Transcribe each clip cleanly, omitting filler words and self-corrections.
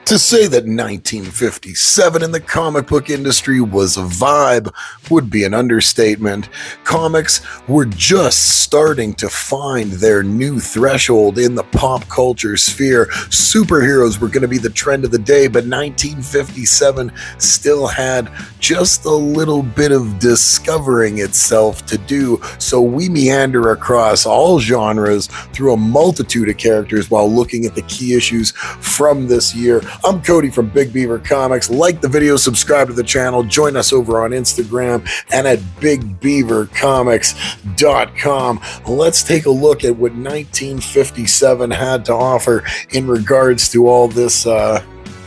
To say that 1957 in the comic book industry was a vibe would be an understatement. Comics were just starting to find their new threshold in the pop culture sphere. Superheroes were going to be the trend of the day, but 1957 still had just a little bit of discovering itself to do. So we meander across all genres through a multitude of characters while looking at the key issues from this year. I'm Cody from Big Beaver Comics. Like the video, subscribe to the channel, join us over on Instagram and at bigbeavercomics.com. Let's take a look at what 1957 had to offer in regards to all this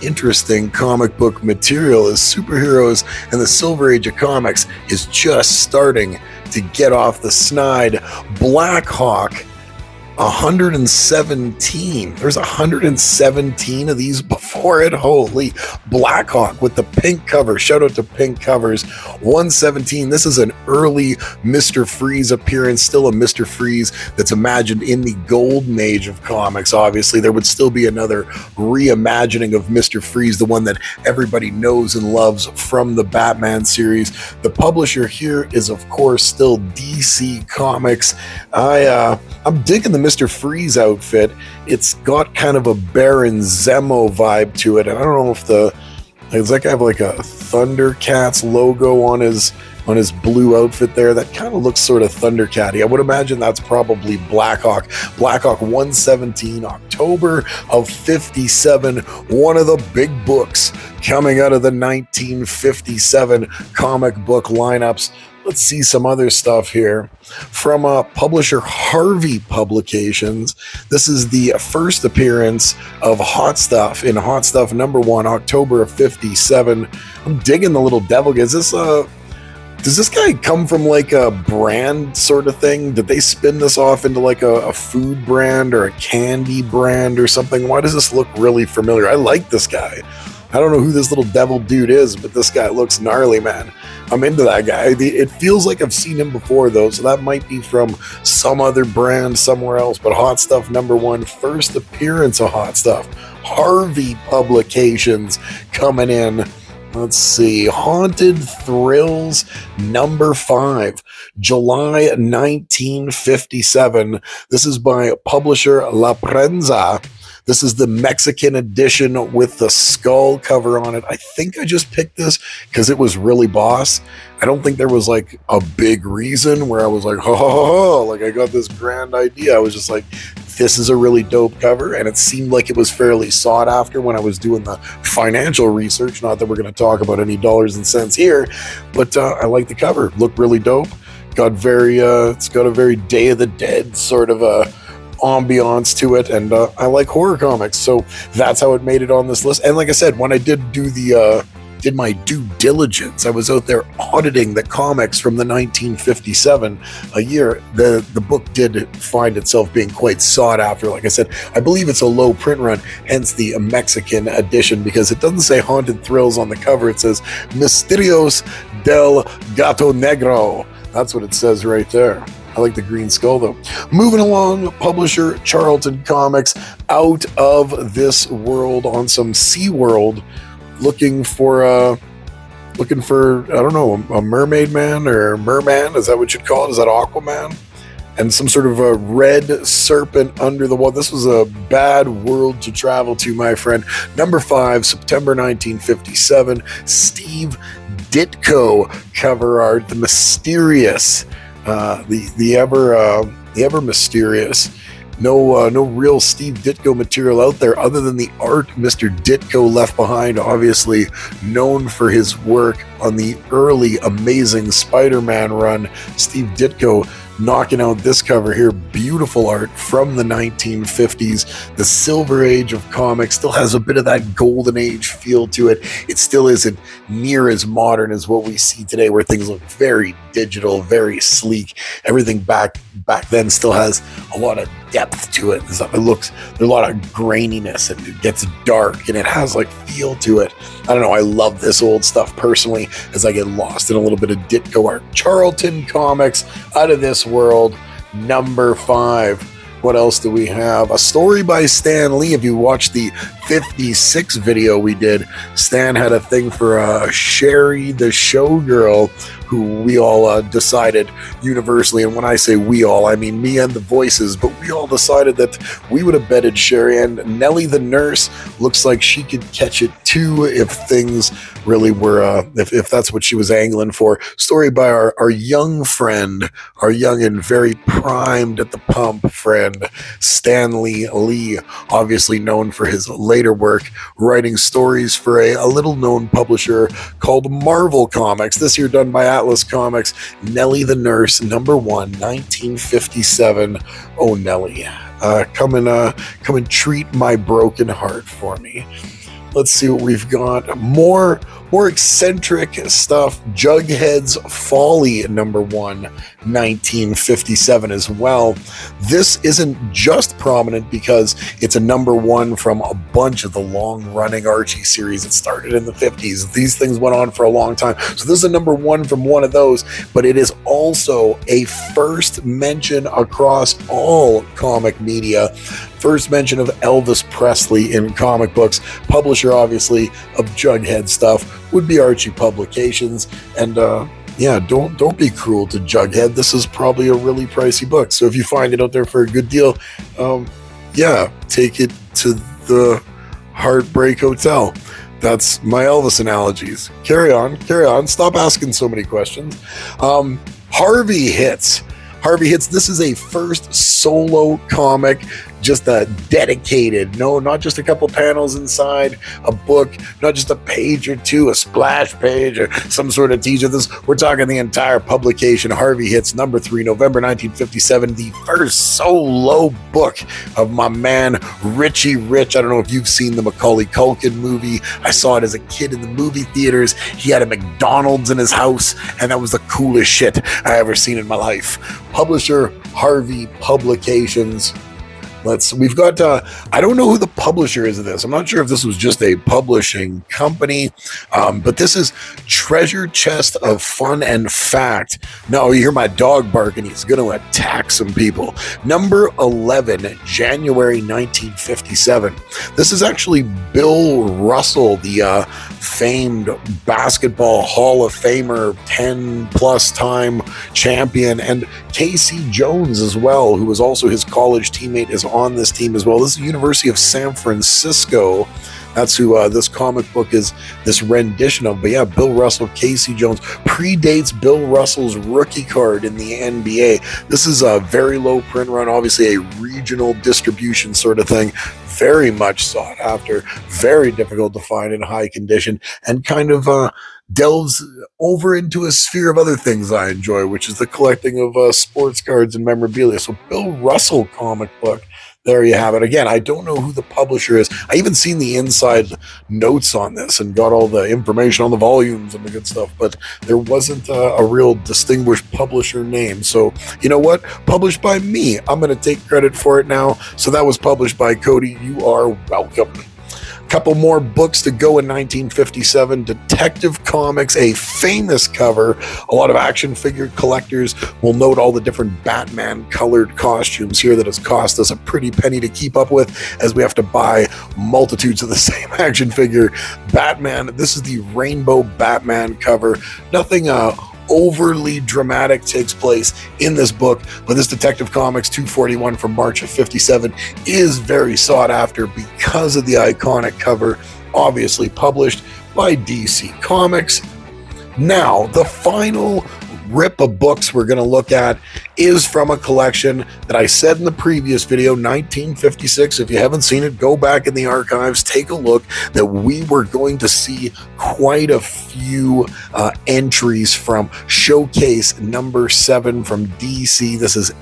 interesting comic book material, as superheroes and the Silver Age of comics is just starting to get off the snide. Blackhawk, 117. There's 117 of these before it. Holy. Blackhawk with the pink cover. Shout out to pink covers. 117. This is an early Mr. Freeze appearance. Still a Mr. Freeze that's imagined in the golden age of comics. Obviously, there would still be another reimagining of Mr. Freeze, the one that everybody knows and loves from the Batman series. The publisher here is, of course, still DC Comics. I'm digging the Mr. Freeze outfit. It's got kind of a Baron Zemo vibe to it, and I don't know if does that guy have like a Thundercats logo on his blue outfit there? That kind of looks sort of Thundercat-y. I would imagine that's probably Blackhawk. Blackhawk 117, October of 57. One of the big books coming out of the 1957 comic book lineups. Let's see some other stuff here. From publisher Harvey Publications, this is the first appearance of Hot Stuff in Hot Stuff #1, October of 57. I'm digging the little devil. Does this guy come from like a brand sort of thing? Did they spin this off into like a food brand or a candy brand or something? Why does this look really familiar? I like this guy. I don't know who this little devil dude is, but this guy looks gnarly, man. I'm into that guy. It feels like I've seen him before, though, so that might be from some other brand somewhere else. But Hot Stuff #1, first appearance of Hot Stuff. Harvey Publications coming in. Let's see. Haunted Thrills #5, July 1957. This is by publisher La Prensa. This is the Mexican edition with the skull cover on it. I think I just picked this because it was really boss. I don't think there was like a big reason where I was like, like I got this grand idea. I was just like, this is a really dope cover, and it seemed like it was fairly sought after when I was doing the financial research. Not that we're going to talk about any dollars and cents here, but I like the cover. Looked really dope. It's got a very Day of the Dead sort of a ambiance to it, and I like horror comics, so that's how it made it on this list. And like I said, when I did my due diligence, I was out there auditing the comics from the 1957 a year. The book did find itself being quite sought after. Like I said, I believe it's a low print run, hence the Mexican edition, because it doesn't say Haunted Thrills on the cover. It says Misterios del Gato Negro. That's what it says right there. I like the green skull, though. Moving along, publisher Charlton Comics, Out of This World on some SeaWorld, looking for I don't know, a mermaid man or merman. Is that what you'd call it? Is that Aquaman? And some sort of a red serpent under the water. This was a bad world to travel to, my friend. #5, September 1957. Steve Ditko cover art. The mysterious. The ever mysterious. No real Steve Ditko material out there other than the art Mr. Ditko left behind, obviously known for his work on the early Amazing Spider-Man run. Steve Ditko knocking out this cover here. Beautiful art from the 1950s. The Silver Age of comics still has a bit of that golden age feel to it. It still isn't near as modern as what we see today, where things look very digital, very sleek. Everything back then still has a lot of depth to it. There's a lot of graininess, and it gets dark, and it has like feel to it. I don't know. I love this old stuff personally, as I get lost in a little bit of Ditko art. Charlton Comics, Out of This World, #5. What else do we have? A story by Stan Lee. If you watched the 56 video we did, Stan had a thing for Sherry the Showgirl, who we all decided universally, and when I say we all, I mean me and the voices, but we all decided that we would have betted Sherry, and Nellie the nurse looks like she could catch it too if things really were, if that's what she was angling for. Story by our young friend, our young and very primed at the pump friend, Stanley Lee, obviously known for his later work writing stories for a little-known publisher called Marvel Comics. This year done by Atlas Comics, Nellie the Nurse, #1, 1957. Oh, Nellie, come and treat my broken heart for me. Let's see what we've got. More eccentric stuff. Jughead's Folly, #1, 1957 as well. This isn't just prominent because it's a #1 from a bunch of the long-running Archie series that started in the 50s. These things went on for a long time. So this is a #1 from one of those, but it is also a first mention across all comic media. First mention of Elvis Presley in comic books. Publisher, obviously, of Jughead stuff would be Archie Publications. And yeah, don't be cruel to Jughead. This is probably a really pricey book. So if you find it out there for a good deal, yeah, take it to the Heartbreak Hotel. That's my Elvis analogies. Carry on. Stop asking so many questions. Harvey Hits. Harvey Hits, this is a first solo comic, just a dedicated, no, not just a couple panels inside a book, not just a page or two, a splash page or some sort of teaser. We're talking the entire publication. Harvey Hits, #3, November 1957, the first solo book of my man Richie Rich. I don't know if you've seen the Macaulay Culkin movie. I saw it as a kid in the movie theaters. He had a McDonald's in his house, and that was the coolest shit I ever seen in my life. Publisher, Harvey Publications. We've got, I don't know who the publisher is of this. I'm not sure if this was just a publishing company, but this is Treasure Chest of Fun and Fact. No, you hear my dog barking, he's going to attack some people. #11, January 1957. This is actually Bill Russell, the famed basketball Hall of Famer, 10-plus time champion, and Casey Jones as well, who was also his college teammate, is on this team as well. This is the University of San Francisco. That's who this comic book is, this rendition of. But yeah, Bill Russell, Casey Jones, predates Bill Russell's rookie card in the NBA. This is a very low print run, obviously a regional distribution sort of thing. Very much sought after, very difficult to find in high condition, and kind of delves over into a sphere of other things I enjoy, which is the collecting of sports cards and memorabilia. So Bill Russell comic book. There you have it. Again, I don't know who the publisher is. I even seen the inside notes on this and got all the information on the volumes and the good stuff, but there wasn't a real distinguished publisher name. So, you know what? Published by me. I'm going to take credit for it now. So that was published by Cody. You are welcome. Couple more books to go in 1957. Detective Comics, a famous cover. A lot of action figure collectors will note all the different Batman colored costumes here that has cost us a pretty penny to keep up with, as we have to buy multitudes of the same action figure Batman. This is the Rainbow Batman cover. Nothing overly dramatic takes place in this book, but this Detective Comics 241 from March of 57 is very sought after because of the iconic cover, obviously published by DC Comics. Now, the final rip of books we're going to look at is from a collection that I said in the previous video, 1956. If you haven't seen it, go back in the archives, take a look, that we were going to see quite a few entries from Showcase #7 from DC. This is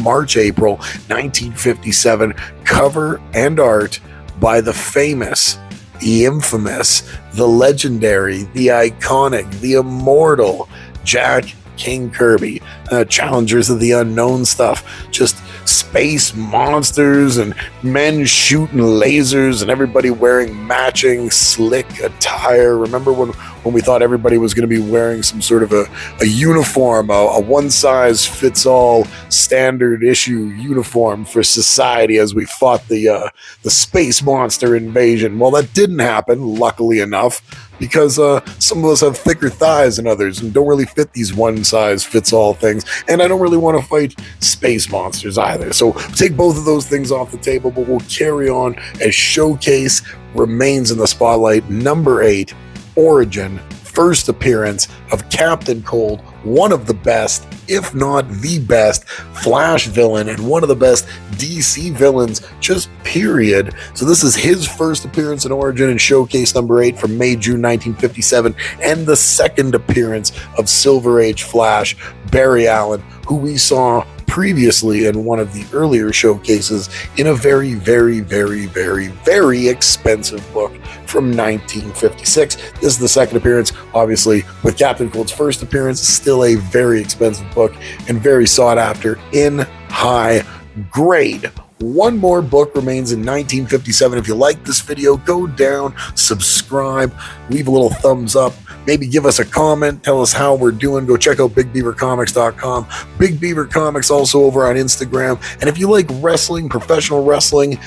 March, April 1957, cover and art by the famous, the infamous, the legendary, the iconic, the immortal Jack King Kirby. Challengers of the Unknown stuff. Just space monsters and men shooting lasers and everybody wearing matching slick attire. Remember when we thought everybody was going to be wearing some sort of a uniform, a one-size-fits-all standard issue uniform for society as we fought the space monster invasion? Well, that didn't happen, luckily enough, because some of us have thicker thighs than others and don't really fit these one-size-fits-all things. And I don't really want to fight space monsters either. So take both of those things off the table, but we'll carry on as Showcase remains in the spotlight. Number 8, Origin, first appearance of Captain Cold, one of the best, if not the best, Flash villain and one of the best DC villains, just period. So this is his first appearance in Origin and Showcase number 8 from May-June 1957, and the second appearance of Silver Age Flash, Barry Allen, who we saw previously in one of the earlier showcases in a very, very, very, very, very expensive book from 1956. This is the second appearance, obviously, with Captain Cold's first appearance, still a very expensive book and very sought after in high grade. One more book remains in 1957. If you like this video, go down, subscribe, leave a little thumbs up, maybe give us a comment, tell us how we're doing. Go check out BigBeaverComics.com. Big Beaver Comics also over on Instagram. And if you like wrestling, professional wrestling,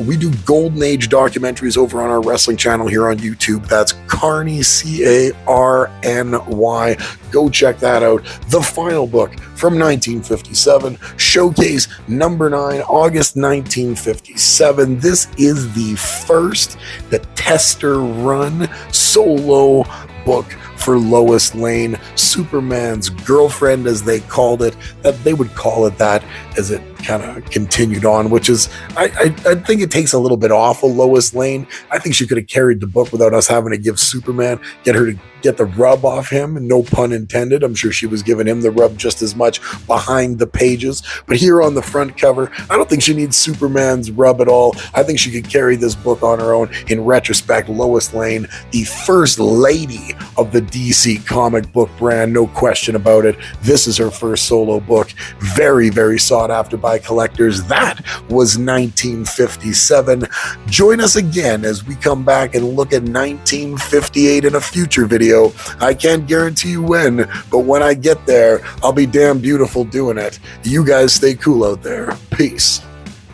we do Golden Age documentaries over on our wrestling channel here on YouTube. That's Carney, C-A-R-N-Y. Go check that out. The final book from 1957, Showcase number 9, August 1957. This is the first, the tester run solo book for Lois Lane, Superman's girlfriend, as they called it. That they would call it that as it kind of continued on, which is, I think it takes a little bit off of Lois Lane. I think she could have carried the book without us having to give Superman, get her to get the rub off him, no pun intended. I'm sure she was giving him the rub just as much behind the pages. But here on the front cover, I don't think she needs Superman's rub at all. I think she could carry this book on her own. In retrospect, Lois Lane, the first lady of the DC comic book brand, no question about it. This is her first solo book. Very, very sought after by collectors. That was 1957. Join us again as we come back and look at 1958 in a future video. I can't guarantee you when, but when I get there, I'll be damn beautiful doing it. You guys stay cool out there. Peace.